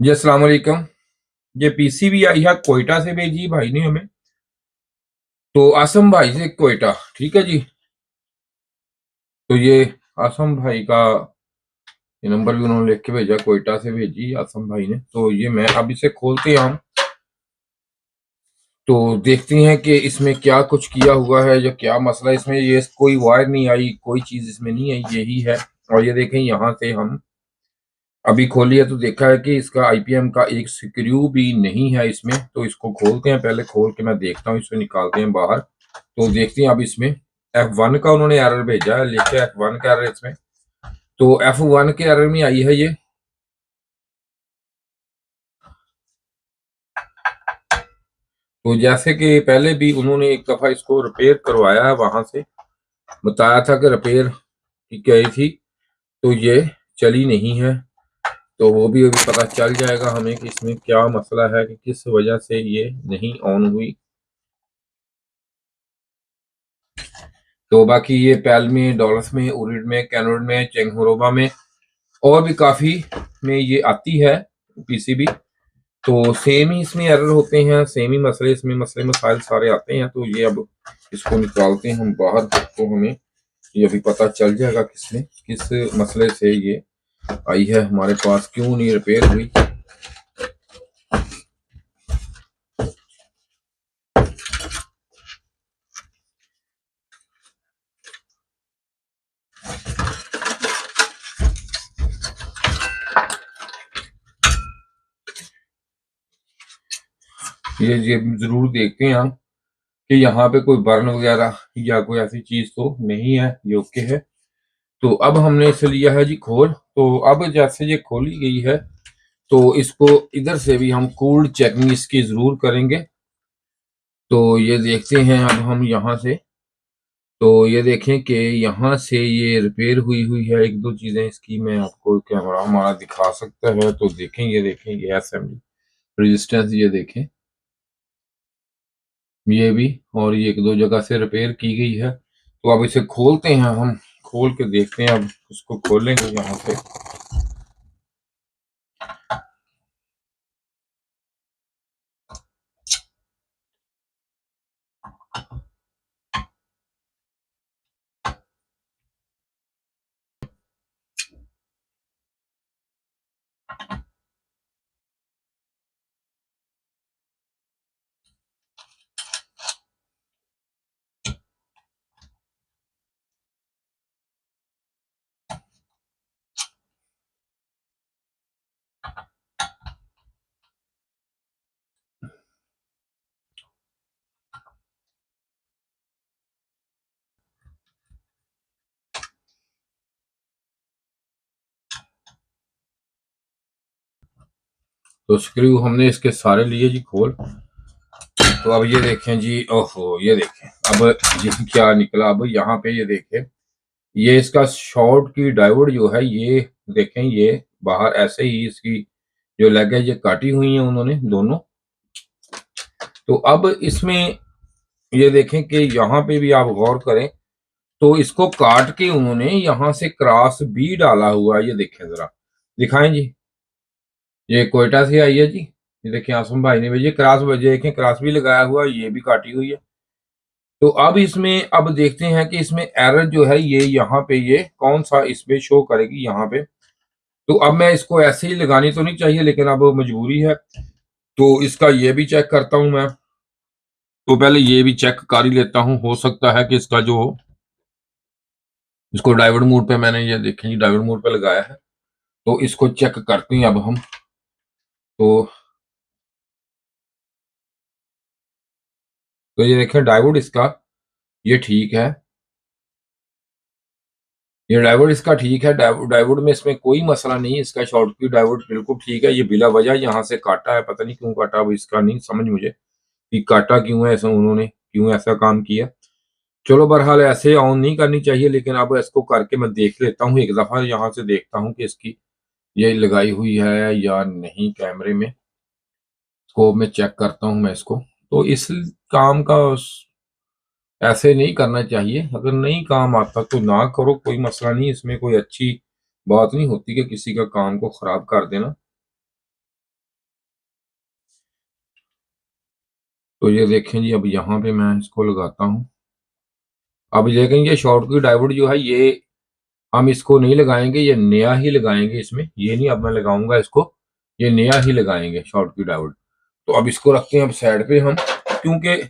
जी अस्सलाम वालेकुम। ये पीसीबी आई है कोयटा से भेजी भाई ने हमें। तो आसम भाई से कोयटा, ठीक है जी। तो ये आसम भाई का ये नंबर भी उन्होंने लिख के भेजा, कोयटा से भेजी आसम भाई ने। तो ये मैं अब इसे खोलते हैं हम, तो देखते हैं कि इसमें क्या कुछ किया हुआ है या क्या मसला है इसमें। ये कोई वायर नहीं आई, कोई चीज इसमें नहीं आई, यही है। और ये देखें, यहाँ से हम अभी खोली है तो देखा है कि इसका आईपीएम का एक स्क्रू भी नहीं है इसमें। तो इसको खोलते हैं, पहले खोल के मैं देखता हूँ, इसको निकालते हैं बाहर। तो देखते हैं अब इसमें F1 का उन्होंने एरर भेजा है, लिखे F1 का एरर इसमें। तो F1 के एरर में आई है ये। तो जैसे कि पहले भी उन्होंने एक दफा इसको रिपेयर करवाया है, वहां से बताया था कि रिपेयर की गई थी, तो ये चली नहीं है। तो वो भी अभी पता चल जाएगा हमें कि इसमें क्या मसला है, कि किस वजह से ये नहीं ऑन हुई। तो बाकी ये पैल में, डॉलर्स में, उरिड में, कैनोड में, चेंगहोरोबा में और भी काफी में ये आती है पीसीबी। तो सेम ही इसमें एरर होते हैं, सेम ही मसले इसमें, मसले मसाइल सारे आते हैं। तो ये अब इसको निकालते हैं हम बाहर, तो हमें ये अभी पता चल जाएगा किस मसले से ये आई है हमारे पास, क्यों नहीं रिपेयर हुई। ये जरूर देखते हैं हम कि यहाँ पे कोई बर्न वगैरह या कोई ऐसी चीज तो नहीं है, ये ओके है। तो अब हमने इसे लिया है जी खोल। तो अब जैसे ये खोली गई है, तो इसको इधर से भी हम कूल्ड चेकिंग इसकी जरूर करेंगे। तो ये देखते हैं अब हम यहाँ से। तो ये देखें कि यहाँ से ये रिपेयर हुई हुई है। एक दो चीजें इसकी मैं आपको कैमरा हमारा दिखा सकता है, तो देखें, ये असेंबली रेजिस्टेंस, ये देखें ये भी, और ये एक दो जगह से रिपेयर की गई है। तो अब इसे खोलते हैं हम, खोल के देखते हैं। अब उसको खोलेंगे यहाँ से। तो स्क्रू हमने इसके सारे लिए जी खोल। तो अब ये देखें जी, ओहो ये देखें अब ये क्या निकला। अब यहाँ पे ये देखें, ये इसका शॉर्ट की डायोड जो है, ये देखें, ये बाहर ऐसे ही इसकी जो लेग है ये काटी हुई है उन्होंने दोनों। तो अब इसमें ये देखें कि यहाँ पे भी आप गौर करें, तो इसको काट के उन्होंने यहाँ से क्रॉस भी डाला हुआ है। ये देखें जरा, दिखाएं जी। ये कोयटा से आई है जी। ये देखिए आसम भाई ने भेजी क्रॉस, वजह देखें क्रॉस भी लगाया हुआ है, ये भी काटी हुई है। तो अब इसमें अब देखते हैं कि इसमें एरर जो है ये यहाँ पे ये कौन सा इसमें शो करेगी यहाँ पे। तो अब मैं इसको ऐसे ही लगानी तो नहीं चाहिए, लेकिन अब मजबूरी है, तो इसका ये भी चेक करता हूं मैं। तो पहले ये भी चेक कर ही लेता हूँ, हो सकता है कि इसका जो, इसको डायोड मोड पे मैंने ये देखें जी डायोड मोड पे लगाया है। तो इसको चेक करते हैं अब हम। तो ये देखें डायोड इसका ये ठीक है, ये डायोड इसका ठीक है। डायोड में इसमें कोई मसला नहीं है, इसका शॉर्ट की डायोड बिल्कुल ठीक है। ये बिला वजह यहाँ से काटा है, पता नहीं क्यों काटा, अब इसका नहीं समझ मुझे कि काटा क्यों है, ऐसा उन्होंने क्यों ऐसा काम किया। चलो बहरहाल ऐसे ऑन नहीं करनी चाहिए, लेकिन अब इसको करके मैं देख लेता हूँ एक दफा, यहाँ से देखता हूँ कि इसकी ये लगाई हुई है या नहीं कैमरे में। इसको मैं चेक करता हूँ मैं इसको। तो इस काम का ऐसे नहीं करना चाहिए, अगर नहीं काम आता तो ना करो, कोई मसला नहीं, इसमें कोई अच्छी बात नहीं होती कि किसी का काम को खराब कर देना। तो ये देखें जी, अब यहाँ पे मैं इसको लगाता हूँ। अब देखें ये शॉर्टकी डायोड जो है ये हम इसको नहीं लगाएंगे, ये नया ही लगाएंगे इसमें, ये नहीं अब मैं लगाऊंगा इसको, ये नया ही लगाएंगे शॉर्टकी डायोड। तो अब इसको रखते हैं अब साइड पे हम, क्योंकि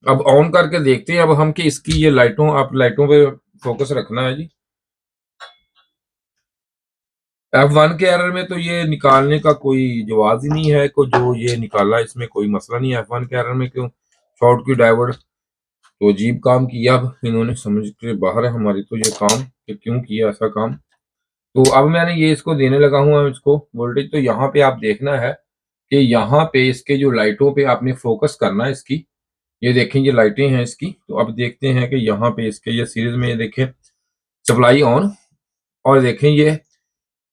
अब ऑन करके देखते हैं अब हम कि इसकी ये लाइटों, आप लाइटों पे फोकस रखना है जी। F1 के एरर में तो ये निकालने का कोई जवाब ही नहीं है, को जो ये निकाला इसमें कोई मसला नहीं है। F1 के एरर में क्यों शॉर्ट की डायोड, तो अजीब काम किया अब इन्होंने, समझ के बाहर है हमारी तो ये काम कि क्यों किया ऐसा काम। तो अब मैंने ये इसको देने लगा हूँ इसको वोल्टेज। तो यहाँ पे आप देखना है कि यहाँ पे इसके जो लाइटों पे आपने फोकस करना है इसकी, ये देखें ये लाइटें हैं इसकी। तो अब देखते हैं कि यहाँ पे इसके ये सीरीज में ये देखें सप्लाई ऑन, और देखें ये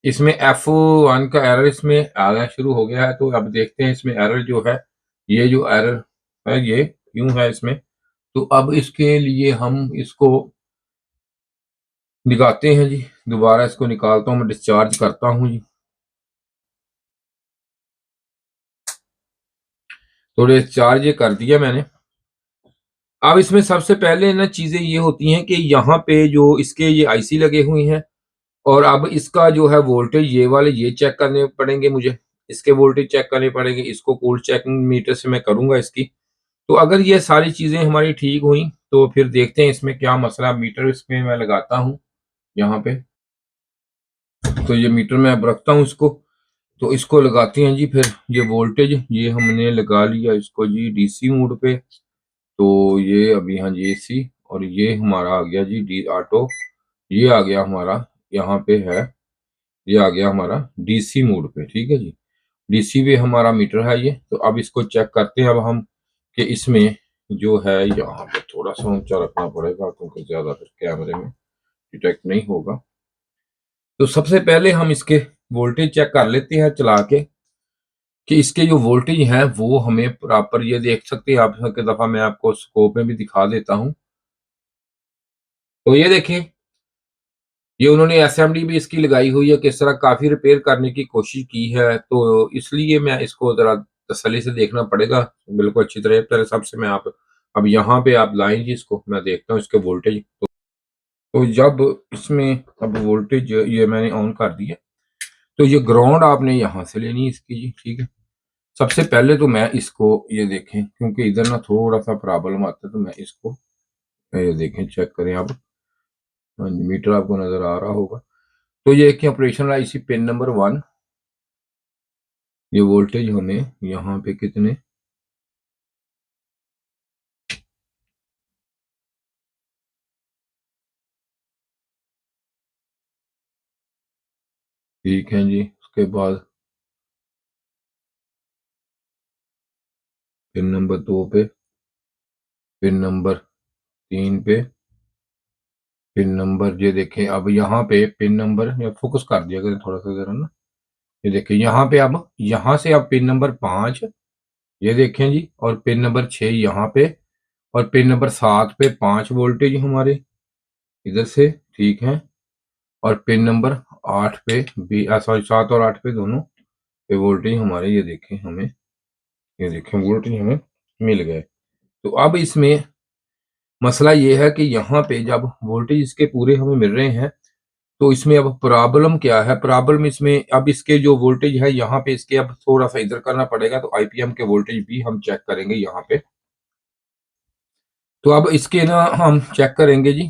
इसमें F1 का एरर इसमें आना शुरू हो गया है। तो अब देखते हैं इसमें एरर जो है, ये जो एरर है ये क्यों है इसमें। तो अब इसके लिए हम इसको निकालते हैं जी, दोबारा इसको निकालता हूँ मैं, डिस्चार्ज करता हूँ जी। तो डिस्चार्ज ये कर दिया मैंने। अब इसमें सबसे पहले ना चीजें ये होती हैं कि यहाँ पे जो इसके ये आईसी लगे हुए हैं, और अब इसका जो है वोल्टेज ये वाले ये चेक करने पड़ेंगे मुझे, इसके वोल्टेज चेक करने पड़ेंगे, इसको कूल चेकिंग मीटर से मैं करूंगा इसकी। तो अगर ये सारी चीजें हमारी ठीक हुई तो फिर देखते हैं इसमें क्या मसला। मीटर इसमें मैं लगाता हूँ यहाँ पे, तो ये मीटर मैं अब रखता हूँ इसको। तो इसको लगाते हैं जी, फिर ये वोल्टेज ये हमने लगा लिया इसको जी डीसी मोड पे। तो ये अभी हाँ जी एसी, और ये हमारा आ गया जी डी ऑटो, ये आ गया हमारा यहाँ पे है, ये आ गया हमारा डीसी मोड पे। ठीक है जी, डीसी पे हमारा मीटर है ये। तो अब इसको चेक करते हैं अब हम कि इसमें जो है, यहाँ पे थोड़ा सा ऊंचा रखना पड़ेगा क्योंकि ज्यादा फिर कैमरे में डिटेक्ट नहीं होगा। तो सबसे पहले हम इसके वोल्टेज चेक कर लेते हैं चला के, कि इसके जो वोल्टेज हैं वो हमें प्रॉपर, ये देख सकते हैं आप, एक दफा मैं आपको स्कोप में भी दिखा देता हूं। तो ये देखें, ये उन्होंने एसएमडी भी इसकी लगाई हुई है, किस तरह काफी रिपेयर करने की कोशिश की है। तो इसलिए मैं इसको जरा तसल्ली से देखना पड़ेगा बिल्कुल अच्छी तरह। पहले सबसे मैं आप अब यहाँ पे आप लाएं जी इसको, मैं देखता हूँ इसके वोल्टेज। तो जब इसमें अब वोल्टेज ये मैंने ऑन कर दिया, तो ये ग्राउंड आपने यहाँ से लेनी है इसकी जी। ठीक है, सबसे पहले तो मैं इसको ये देखें, क्योंकि इधर ना थोड़ा सा प्रॉब्लम आता है, तो मैं इसको ये देखें चेक करें आप। हाँ जी, मीटर आपको नजर आ रहा होगा। तो ये कि ऑपरेशन आईसी पिन नंबर 1, ये वोल्टेज हमें यहाँ पे कितने, ठीक है जी। उसके बाद पिन नंबर 2 पे, पिन नंबर 3 पे, पिन नंबर ये देखें अब यहाँ पे पिन नंबर, या फोकस कर दिया करें थोड़ा सा जरा ना, ये देखें यहाँ पे अब यहाँ से अब पिन नंबर 5, ये देखें जी, और पिन नंबर 6 यहाँ पे, और पिन नंबर 7 पे 5 वोल्टेज हमारे इधर से। ठीक है, और पिन नंबर 8 पे भी, सॉरी 7 और 8 पे दोनों पे वोल्टेज हमारे ये देखें हमें, ये देखें वोल्टेज हमें मिल गए। तो अब इसमें मसला ये है कि यहाँ पे जब वोल्टेज इसके पूरे हमें मिल रहे हैं, तो इसमें अब प्रॉब्लम क्या है। प्रॉब्लम इसमें अब इसके जो वोल्टेज है यहाँ पे इसके अब थोड़ा सा इधर करना पड़ेगा। तो आईपीएम के वोल्टेज भी हम चेक करेंगे यहाँ पे। तो अब इसके ना हम चेक करेंगे जी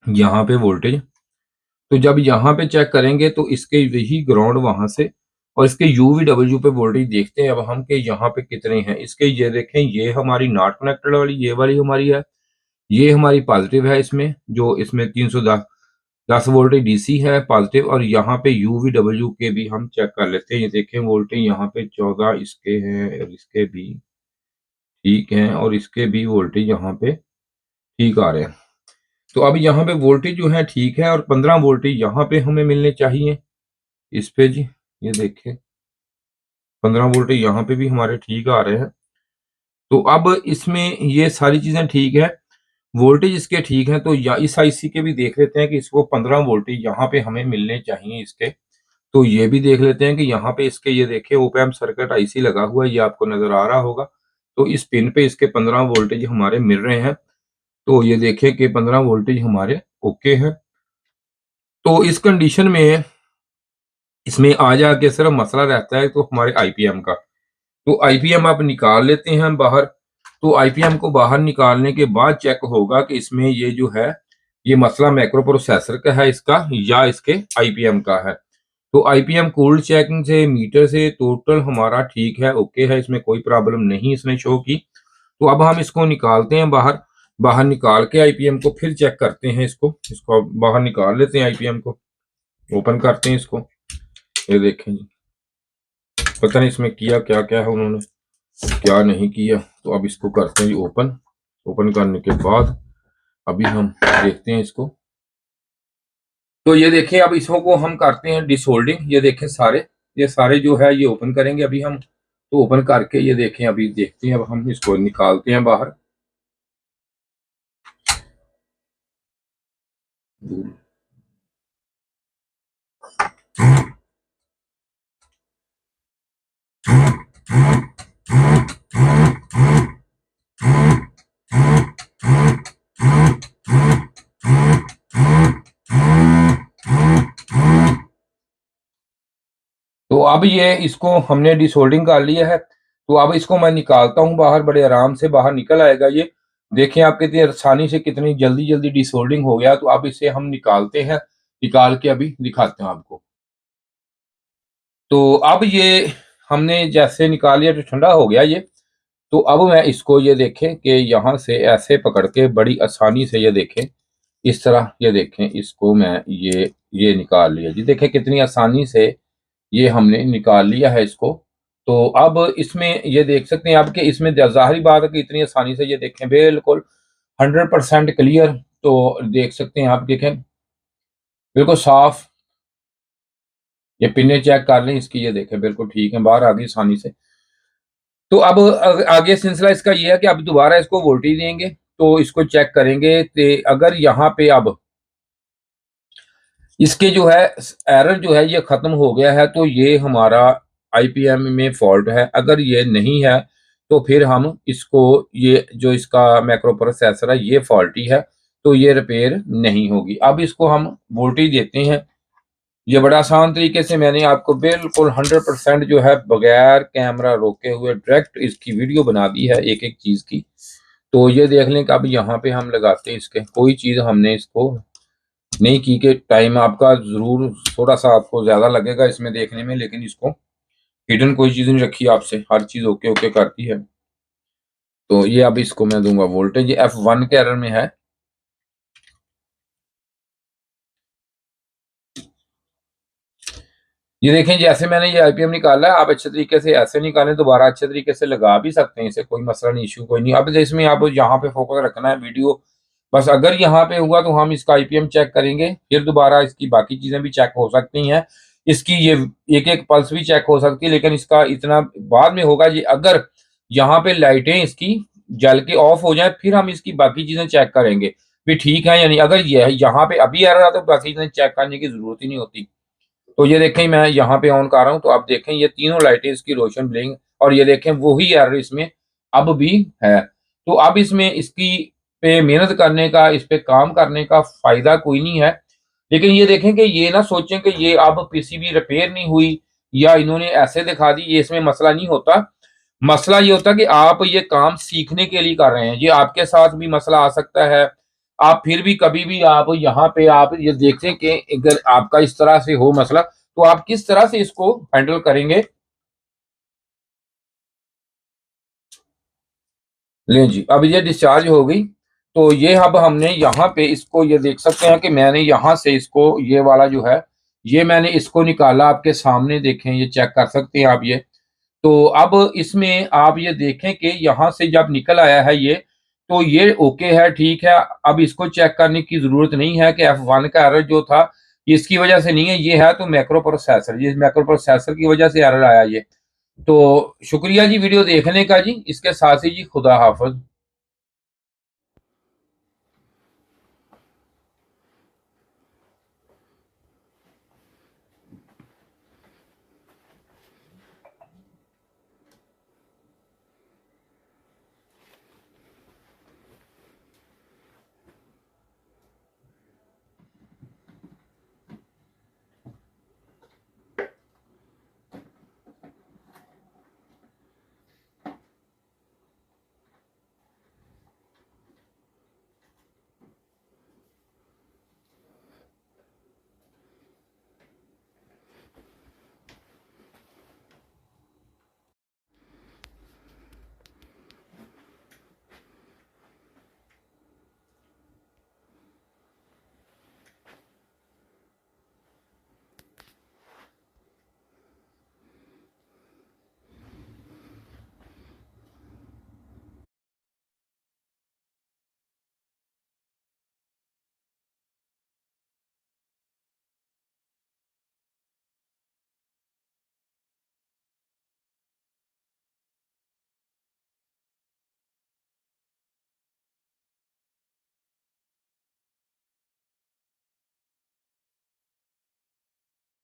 यहाँ पे वोल्टेज। तो जब यहाँ पे चेक करेंगे तो इसके यही ग्राउंड वहां से, और इसके यूवीडब्ल्यू पे वोल्टेज देखते हैं अब हम कि यहाँ पे कितने हैं इसके। ये देखें, ये हमारी नॉट कनेक्टेड वाली, ये वाली हमारी है, ये हमारी पॉजिटिव है इसमें, जो इसमें 310 वोल्टेज डीसी है पॉजिटिव। और यहाँ पे यूवीडब्ल्यू के भी हम चेक कर लेते हैं। ये देखें वोल्टेज यहाँ पे 14 इसके हैं, और इसके भी ठीक हैं, और इसके भी वोल्टेज यहाँ पे ठीक आ रहे हैं। तो अब यहाँ पे वोल्टेज जो है ठीक है, और 15 वोल्टेज यहाँ पे हमें मिलने चाहिए इस पे जी। ये देखें 15 वोल्टेज यहाँ पे भी हमारे ठीक आ रहे हैं। तो अब इसमें ये सारी चीजें ठीक है, वोल्टेज इसके ठीक है। तो या इस आईसी के भी देख लेते हैं कि इसको 15 वोल्टेज यहाँ पे हमें मिलने चाहिए इसके। तो ये भी देख लेते हैं कि यहाँ पे इसके, ये देखें ओपैम्प सर्किट आईसी लगा हुआ है, ये आपको नजर आ रहा होगा। तो इस पिन पे इसके 15 वोल्टेज हमारे मिल रहे हैं। तो ये देखें कि 15 वोल्टेज हमारे ओके हैं। तो इस कंडीशन में इसमें आ जाके सिर्फ मसला रहता है तो हमारे आईपीएम का। तो आईपीएम आप निकाल लेते हैं बाहर। तो आईपीएम को बाहर निकालने के बाद चेक होगा कि इसमें ये जो है ये मसला माइक्रो प्रोसेसर का है इसका या इसके आईपीएम का है। तो आईपीएम कोल्ड चेकिंग से मीटर से टोटल हमारा ठीक है, ओके है, इसमें कोई प्रॉब्लम नहीं इसने शो की। तो अब हम इसको निकालते हैं बाहर। बाहर निकाल के आईपीएम को फिर चेक करते हैं। इसको बाहर निकाल लेते हैं, आईपीएम को ओपन करते हैं इसको। ये देखें जी, पता नहीं इसमें किया क्या क्या है उन्होंने, क्या नहीं किया। तो अब इसको करते हैं जी ओपन। ओपन करने के बाद अभी हम देखते हैं इसको। तो ये देखें, अब इसको हम करते हैं डिसहोल्डिंग। ये देखें ये सारे जो है ये ओपन करेंगे अभी हम। तो ओपन करके ये देखें, अभी देखते हैं। अब हम इसको निकालते हैं बाहर। तो अब ये इसको हमने डिसोल्डिंग कर लिया है। तो अब इसको मैं निकालता हूं बाहर, बड़े आराम से बाहर निकल आएगा ये। देखें आप कितनी आसानी से कितनी जल्दी जल्दी डिसोल्डिंग हो गया। तो अब इसे हम निकालते हैं, निकाल के अभी दिखाते हैं आपको। तो अब ये हमने जैसे निकाल लिया तो ठंडा हो गया ये। तो अब मैं इसको ये देखें कि यहाँ से ऐसे पकड़ के बड़ी आसानी से ये देखें इस तरह, ये देखें इसको मैं ये निकाल लिया जी। देखें कितनी आसानी से ये हमने निकाल लिया है इसको। तो अब इसमें ये देख सकते हैं आप कि इसमें ज़ाहिरी बात है कि इतनी आसानी से ये देखें बिल्कुल 100% क्लियर। तो देख सकते हैं आप, देखें बिल्कुल साफ। ये पिने चेक कर लें इसकी, ये देखें बिल्कुल ठीक है, बाहर आ गई आसानी से। तो अब आगे सिलसिला इसका ये है कि अब दोबारा इसको वोल्टेज देंगे तो इसको चेक करेंगे। तो अगर यहाँ पे अब इसके जो है एरर जो है ये खत्म हो गया है तो ये हमारा आईपीएम में फॉल्ट है। अगर ये नहीं है तो फिर हम इसको, ये जो इसका माइक्रो प्रोसेसर है ये फॉल्टी है, तो ये रिपेयर नहीं होगी। अब इसको हम वोल्टेज देते हैं। ये बड़ा आसान तरीके से मैंने आपको बिल्कुल 100% जो है बगैर कैमरा रोके हुए डायरेक्ट इसकी वीडियो बना दी है एक एक चीज़ की। तो ये देख लें कि अब यहाँ पे हम लगाते हैं इसके, कोई चीज़ हमने इसको नहीं की कि टाइम आपका ज़रूर थोड़ा सा आपको ज़्यादा लगेगा इसमें देखने में, लेकिन इसको हिडन कोई चीज़ नहीं रखी आपसे, हर चीज़ ओके ओके करती है। तो ये अब इसको मैं दूंगा वोल्टेज, ये F1 के एरर में है। ये देखें जैसे मैंने ये आईपीएम निकाला है, आप अच्छे तरीके से ऐसे निकालें, दोबारा अच्छे तरीके से लगा भी सकते हैं इसे, कोई मसला नहीं, इशू कोई नहीं। अब इसमें आप यहाँ पे फोकस रखना है वीडियो बस। अगर यहाँ पे हुआ तो हम इसका आईपीएम चेक करेंगे, फिर दोबारा इसकी बाकी चीजें भी चेक हो सकती हैं, इसकी ये एक एक पल्स भी चेक हो सकती है, लेकिन इसका इतना बाद में होगा। ये अगर यहाँ पे लाइटें इसकी जल के ऑफ हो जाए फिर हम इसकी बाकी चीजें चेक करेंगे भी ठीक है, यानी अगर ये यहाँ पे अभी एरर आता तो बाकी चीजें चेक करने की जरूरत ही नहीं होती। तो ये देखें मैं यहाँ पे ऑन कर रहा हूँ तो आप देखें ये तीनों लाइटें इसकी रोशन ब्लिंक, और ये देखें वही एरर इसमें अब भी है। तो अब इसमें इसकी पे मेहनत करने का, इस पे काम करने का फायदा कोई नहीं है। लेकिन ये देखें कि ये ना सोचें कि ये अब पीसीबी रिपेयर नहीं हुई या इन्होंने ऐसे दिखा दी, ये इसमें मसला नहीं होता। मसला ये होता कि आप ये काम सीखने के लिए कर रहे हैं, ये आपके साथ भी मसला आ सकता है। आप फिर भी कभी भी आप यहाँ पे आप ये देखें कि अगर आपका इस तरह से हो मसला तो आप किस तरह से इसको हैंडल करेंगे। लें जी, अब ये डिस्चार्ज हो गई। तो ये अब हमने यहाँ पे इसको ये देख सकते हैं कि मैंने यहाँ से इसको ये वाला जो है ये मैंने इसको निकाला, आपके सामने देखें, ये चेक कर सकते हैं आप ये। तो अब इसमें आप ये देखें कि यहाँ से जब निकल आया है ये, तो ये ओके है, ठीक है। अब इसको चेक करने की जरूरत नहीं है कि F1 का एरर जो था इसकी वजह से नहीं है, ये है तो मैक्रो प्रोसेसर, ये मैक्रो प्रोसेसर की वजह से एरर आया ये। तो शुक्रिया जी वीडियो देखने का जी, इसके साथ ही जी खुदा हाफिज।